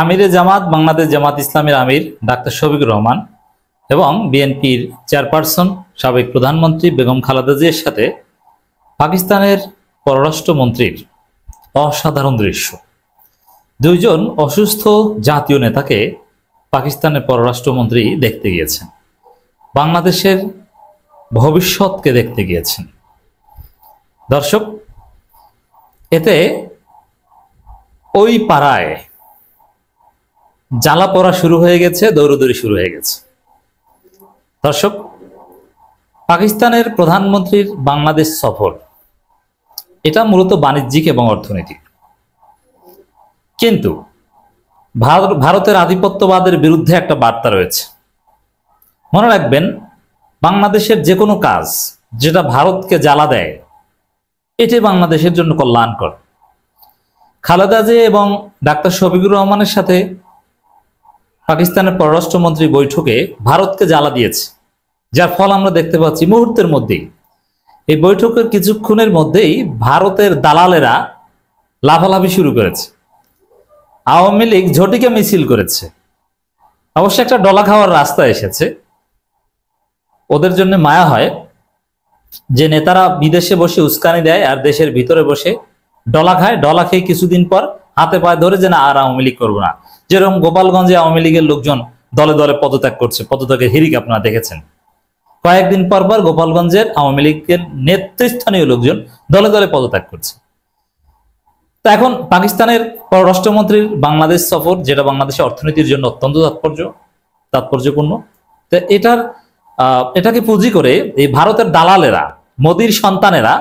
আমিরে জামাত বাংলাদেশ জামাত ইসলামের আমির ডাক্তার শফিকুর রহমান এবং বিএনপির চেয়ারপারসন সাবেক প্রধানমন্ত্রী বেগম খালেদা জিয়ার সাথে পাকিস্তানের পররাষ্ট্রমন্ত্রীর অসাধারণ দৃশ্য। দুইজন অসুস্থ জাতীয় নেতাকে পাকিস্তানের পররাষ্ট্রমন্ত্রী দেখতে গিয়েছেন, বাংলাদেশের ভবিষ্যৎকে দেখতে গিয়েছেন। দর্শক, এতে ওই পাড়ায় জ্বালা পড়া শুরু হয়ে গেছে, দৌড়দৌড়ি শুরু হয়ে গেছে। দর্শক, পাকিস্তানের প্রধানমন্ত্রীর বাংলাদেশ সফর এটা মূলত বাণিজ্যিক এবং অর্থনৈতিক, কিন্তু ভারতের আধিপত্যবাদের বিরুদ্ধে একটা বার্তা রয়েছে। মনে রাখবেন, বাংলাদেশের যে কোনো কাজ যেটা ভারতকে জ্বালা দেয় এটি বাংলাদেশের জন্য কল্যাণকর। খালেদা জিয়া এবং ডাক্তার শফিকুর রহমানের সাথে পাকিস্তানের পররাষ্ট্রমন্ত্রী বৈঠকে ভারতকে জ্বালা দিয়েছে, যার ফল আমরা দেখতে পাচ্ছি মুহূর্তের মধ্যেই। এই বৈঠকের কিছুক্ষণের মধ্যেই ভারতের দালালেরা লাফালাফি শুরু করেছে, আওয়ামী লীগ ঝটিকা মিছিল করেছে। অবশ্য একটা ডলা খাওয়ার রাস্তা এসেছে। ওদের জন্য মায়া হয় যে নেতারা বিদেশে বসে উস্কানি দেয় আর দেশের ভিতরে বসে ডলা খায়। ডলা খেয়ে কিছুদিন পর হাতে পায়ে ধরে যে না, আর আওয়ামী লীগ করবো না। যেরকম গোপালগঞ্জে আওয়ামী লীগের লোকজন দলে দলে পদত্যাগ করছে, পদত্যাগের হিড়িক আপনারা দেখেছেন। কয়েকদিন পর পর গোপালগঞ্জের আওয়ামী লীগের নেতৃস্থানীয় লোকজন দলে দলে পদত্যাগ করছে। তো এখন পাকিস্তানের পররাষ্ট্রমন্ত্রীর বাংলাদেশ সফর, যেটা বাংলাদেশের অর্থনীতির জন্য অত্যন্ত তাৎপর্যপূর্ণ, তো এটাকে পুঁজি করে এই ভারতের দালালেরা, মোদির সন্তানেরা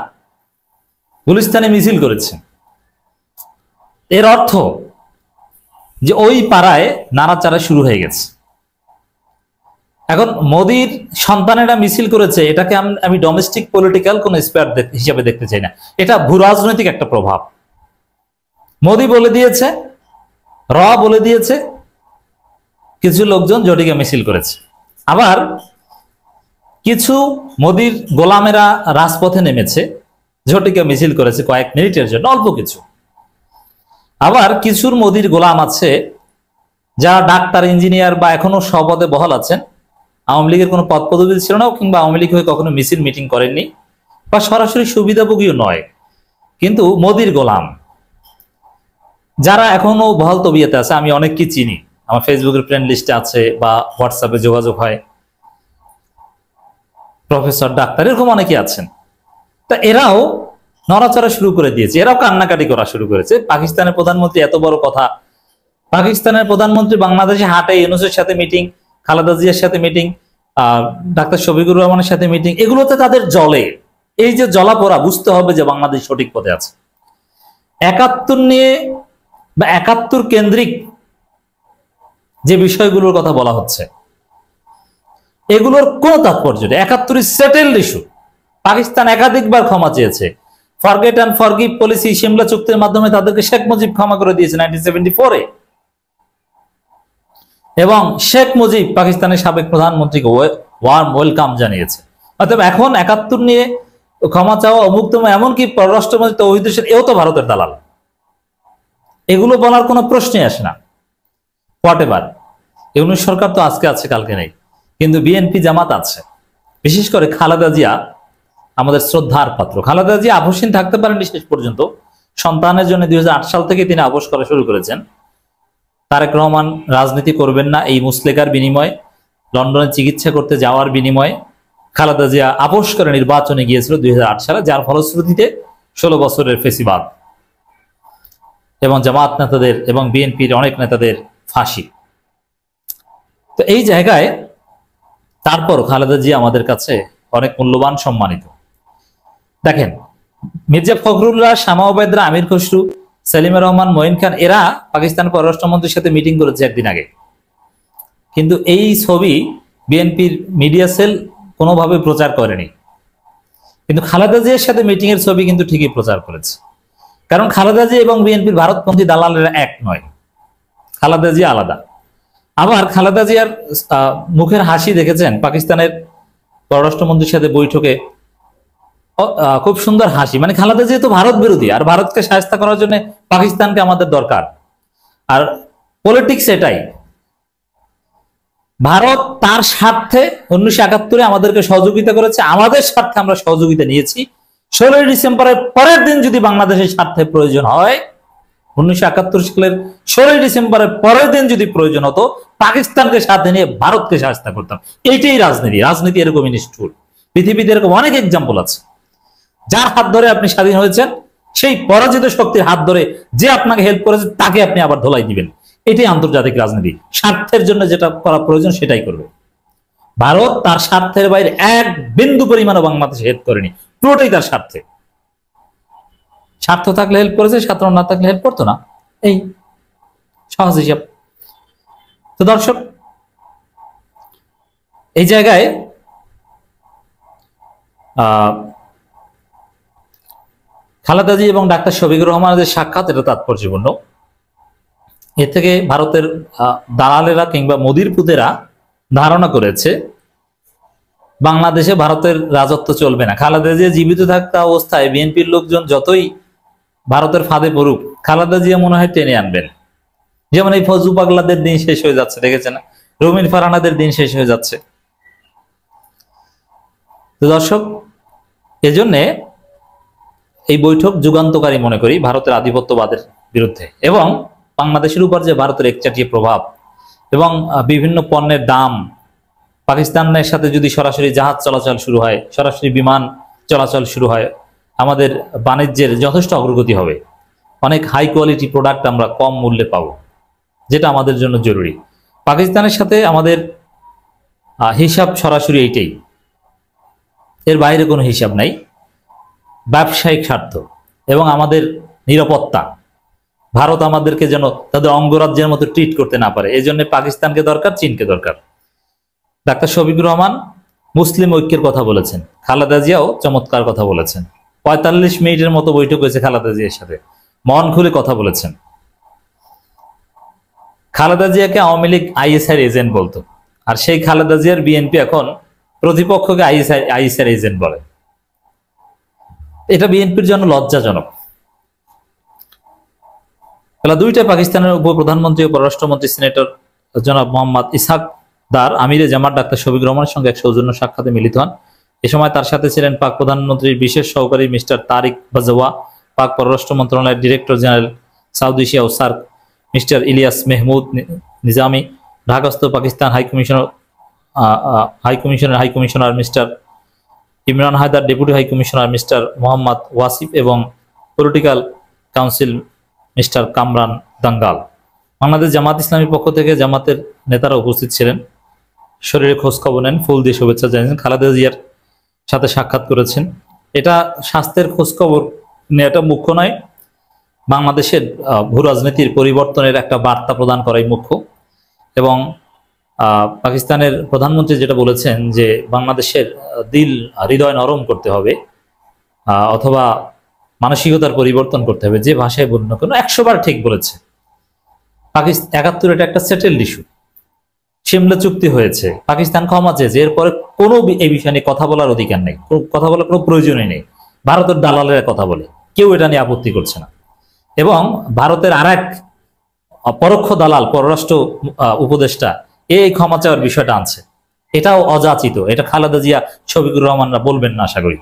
গুলিস্তানে মিছিল করেছে। এর অর্থ যে ওই পাড়ায় নাড়াচাড়া শুরু হয়ে গেছে। এখন মোদির সন্তানেরা মিছিল করেছে, এটাকে আমি ডোমেস্টিক পলিটিক্যাল কোন স্পেয়ার হিসাবে দেখতে চাই না। এটা ভূরাজনৈতিক একটা প্রভাব। মোদি বলে দিয়েছে, বলে দিয়েছে, কিছু লোকজন জটিকা মিছিল করেছে। আবার কিছু মোদির গোলামেরা রাজপথে নেমেছে, ঝটিকা মিছিল করেছে কয়েক মিনিটের জন্য, অল্প কিছু। আবার কিছুর মোদির গোলাম আছে যারা ডাক্তার, ইঞ্জিনিয়ার বা এখনো সপদে বহাল আছেন, আওয়ামী লীগের কোনো পদ পদবি ছিল না, কিংবা আওয়ামী লীগ হয়ে কখনো মিছিল মিটিং করেননি, বা সরাসরি সুবিধাভোগীও নয়, কিন্তু মোদির গোলাম যারা এখনো বহাল তবিয়তে আছে। আমি অনেককে চিনি, আমার ফেসবুকের ফ্রেন্ড লিস্টে আছে বা হোয়াটসঅ্যাপে যোগাযোগ হয়, প্রফেসর, ডাক্তার, এরকম অনেকে আছেন। তা এরাও নড়াচড়া শুরু করে দিয়েছে, এরাও কান্নাকাটি করা শুরু করেছে। পাকিস্তানের প্রধানমন্ত্রী এত বড় কথা, পাকিস্তানের প্রধানমন্ত্রী বাংলাদেশে হাটে ইউনূসের সাথে মিটিং, খালেদা জিয়ার সাথে মিটিং, ডাক্তার শফিকুর রহমানের সাথে মিটিং, এগুলোতে তাদের জলে এই যে জ্বলাপোড়া, বুঝতে হবে যে বাংলাদেশ সঠিক পথে আছে। ৭১ নিয়ে বা ৭১ কেন্দ্রিক যে বিষয়গুলোর কথা বলা হচ্ছে, এগুলোর কোন তাৎপর্য নেই। ৭১ সেটেলড ইস্যু। পাকিস্তান একাধিকবার ক্ষমা চেয়েছে। Forget and forgive policy, Shimla চুক্তির মাধ্যমে তাদেরকে শেখ মুজিব ক্ষমা করে দিয়েছে 1974-এ, এবং শেখ মুজিব পাকিস্তানের সাবেক প্রধানমন্ত্রীকে ওয়ার্ম ওয়েলকাম জানিয়েছে। অর্থাৎ এখন ৭১ নিয়ে ক্ষমা চাওয়া, অমুক্তম, এমনকি পররাষ্ট্রমন্ত্রী তৌহিদ হোসেন, এও তো ভারতের দালাল। এগুলো বলার কোনো প্রশ্নই আসে না। হোয়াটএভার, ইউনূস সরকার তো আজকে আছে কালকে নেই, কিন্তু বিএনপি জামাত আছে। বিশেষ করে খালেদা জিয়া আমাদের শ্রদ্ধার পাত্র। খালেদা জিয়া আপোষহীন থাকতে পারেননি শেষ পর্যন্ত। সন্তানের জন্য 2008 সাল থেকে তিনি আপোষ করা শুরু করেছেন। তারেক রহমান রাজনীতি করবেন না এই মুসলেকার বিনিময়ে, লন্ডনে চিকিৎসা করতে যাওয়ার বিনিময়ে খালেদা জিয়া আপোষ করে নির্বাচনে গিয়েছিল 2008 সালে, যার ফলশ্রুতিতে 16 বছরের ফেসিবাদ এবং জামাত নেতাদের এবং বিএনপির অনেক নেতাদের ফাঁসি। তো এই জায়গায় তারপর খালেদা জিয়া আমাদের কাছে অনেক মূল্যবান, সম্মানিত। দেখেন, মির্জা ফখরুল্লাহ, শামা ওবায়দরা, আমির খসরু, সেলিমা রহমান, মঈন খান, এরা পাকিস্তান পররাষ্ট্রমন্ত্রীর সাথে মিটিং করেছে একদিন আগে, কিন্তু এই ছবি বিএনপির মিডিয়া সেল কোনোভাবে প্রচার করেনি। কিন্তু খালেদা জিয়ার সাথে মিটিং এর ছবি কিন্তু ঠিকই প্রচার করেছে। কারণ খালেদা জিয়া এবং বিএনপির ভারতপন্থী দালালেরা এক নয়, খালেদা জিয়া আলাদা। আবার খালেদা জিয়ার মুখের হাসি দেখেছেন পাকিস্তানের পররাষ্ট্রমন্ত্রীর সাথে বৈঠকে, খুব সুন্দর হাসি। মানে খালেদা জিয়া তো ভারত বিরোধী, আর ভারতকে শায়েস্তা করার জন্য পাকিস্তানকে আমাদের দরকার। আর পলিটিক্স এটাই। ভারত তার স্বার্থে 1971-এ আমাদেরকে সহযোগিতা করেছে, আমাদের স্বার্থে আমরা সহযোগিতা নিয়েছি। 16 ডিসেম্বরের পরের দিন যদি বাংলাদেশের স্বার্থে প্রয়োজন হয়, 1971 সালের 16 ডিসেম্বরের পরের দিন যদি প্রয়োজন হতো, পাকিস্তানকে সাথে নিয়ে ভারতকে সাহায্য করতাম। এইটাই রাজনীতি। রাজনীতি এরকমই নিষ্ঠুর। পৃথিবীতে এরকম অনেক এক্সাম্পল আছে। যার হাত ধরে আপনি স্বাধীন হয়েছেন, সেই পরাজিত শক্তির হাত ধরে যে আপনাকে হেল্প করেছে তাকে আপনি আবার ধোলাই দিবেন। এটাই আন্তর্জাতিক রাজনীতি। স্বার্থের জন্য যেটা করা প্রয়োজন সেটাই করবে। ভারত তার স্বার্থের বাইরে এক বিন্দু পরিমাণও বাংলাদেশে হেল্প করেনি, পুরোটাই তার স্বার্থে। স্বার্থ থাকলে হেল্প করেছে, স্বার্থ না থাকলে হেল্প করতো না। এই সহজ হিসাব। তো দর্শক, এই জায়গায় খালেদা জি এবং ডাক্তার শফিকুর রহমানের সাক্ষাৎ, এটা তাৎপর্যপূর্ণ। এর থেকে ভারতের দালালেরা কিংবা মোদির পুতেরা ধারণা করেছে বাংলাদেশে ভারতের রাজত্ব চলবে না। খালেদা জিয়া জীবিত থাকা অবস্থায় বিএনপির লোকজন যতই ভারতের ফাঁদে পড়ুক, খালেদা জিয়া মনে হয় টেনে আনবেন। যেমন এই ফজু পাগলাদের দিন শেষ হয়ে যাচ্ছে, দেখেছেন না? রুমিন ফারহানাদের দিন শেষ হয়ে যাচ্ছে। তো দর্শক, এজন্যে এই বৈঠক যুগান্তকারী মনে করি ভারতের আধিপত্যবাদের বিরুদ্ধে, এবং বাংলাদেশের উপর যে ভারতের একচাটিয়া প্রভাব এবং বিভিন্ন পণ্যের দাম, পাকিস্তানের সাথে যদি সরাসরি জাহাজ চলাচল শুরু হয়, সরাসরি বিমান চলাচল শুরু হয়, আমাদের বাণিজ্যের যথেষ্ট অগ্রগতি হবে। অনেক হাই কোয়ালিটি প্রোডাক্ট আমরা কম মূল্যে পাবো, যেটা আমাদের জন্য জরুরি। পাকিস্তানের সাথে আমাদের হিসাব সরাসরি এইটাই, এর বাইরে কোনো হিসাব নাই। ব্যবসায়িক স্বার্থ এবং আমাদের নিরাপত্তা, ভারত আমাদেরকে যেন তাদের অঙ্গরাজ্যের মতো ট্রিট করতে না পারে, এই জন্য পাকিস্তানকে দরকার, চীনকে দরকার। ডাক্তার শফিকুর রহমান মুসলিম ঐক্যের কথা বলেছেন, খালেদা জিয়াও চমৎকার কথা বলেছেন। 45 মিনিটের মতো বৈঠক হয়েছে খালেদা জিয়ার সাথে, মন খুলে কথা বলেছেন। খালেদা জিয়াকে আওয়ামী লীগ আইএসআই এজেন্ট বলতো, আর সেই খালেদা জিয়ার বিএনপি এখন প্রতিপক্ষকে আইএসআই এজেন্ট বলে। এটা বিএনপির জন্য লজ্জাজনক। দুইটা পাকিস্তানের উপপ্রধানমন্ত্রী ও পররাষ্ট্রমন্ত্রী সিনেটর জনাব মোহাম্মদ ইসহাক দার আমিরে জামাত ডাক্তার শফিকুর রহমানের সঙ্গে এক সৌজন্য সাক্ষাতে মিলিত হন। এ সময় তার সাথে ছিলেন পাক প্রধানমন্ত্রীর বিশেষ সহকারী মিস্টার তারিক বাজওয়া, পাক পররাষ্ট্র মন্ত্রণালয়ের ডিরেক্টর জেনারেল সাউথ এশিয়া ও সার্ক মিস্টার ইলিয়াস মেহমুদ নিজামি, ঢাকাস্থ Pakistan high commissioner mister Imran Haider, deputy high commissioner mister Mohammad Wasif এবং political council mister Kamran Dangal. Bangladesh Jamaat ইসলামীর পক্ষ থেকে জামাতের নেতারা উপস্থিত ছিলেন, শরীরে খোঁজ খবর নেন, ফুল দিয়ে শুভেচ্ছা জানিয়েছেন, খালেদা জিয়ার সাথে সাক্ষাৎ করেছেন। এটা স্বাস্থ্যের খোঁজ খবর নেওয়াটা মুখ্য নয়, বাংলাদেশের ভূ রাজনীতির পরিবর্তনের একটা বার্তা প্রদান করাই মুখ্য। এবং পাকিস্তানের প্রধানমন্ত্রী যেটা বলেছেন যে বাংলাদেশের হৃদয় নরম করতে হবে, অথবা মানসিকতার পরিবর্তন করতে হবে, যে ভাষায় বলুন না কেন, 100 বার ঠিক বলেছে। পাকিস্তান 71 এটা একটা সেটেলড ইস্যু, সিমলা চুক্তি হয়েছে, পাকিস্তান ক্ষমা চেয়েছে, এরপরে কোনো এই বিষয় নিয়ে কথা বলার অধিকার নেই, কথা বলার কোনো প্রয়োজনই নেই। ভারতের দালালেরা কথা বলে, কেউ এটা নিয়ে আপত্তি করছে না। এবং ভারতের আরেক পরোক্ষ দালাল পররাষ্ট্র উপদেষ্টা এই ক্ষমা চাওয়ার বিষয়টা আনছে, এটাও অযাচিত। এটা খালেদা জিয়া, শফিকুর রহমানরা বলবেন না আশা করি।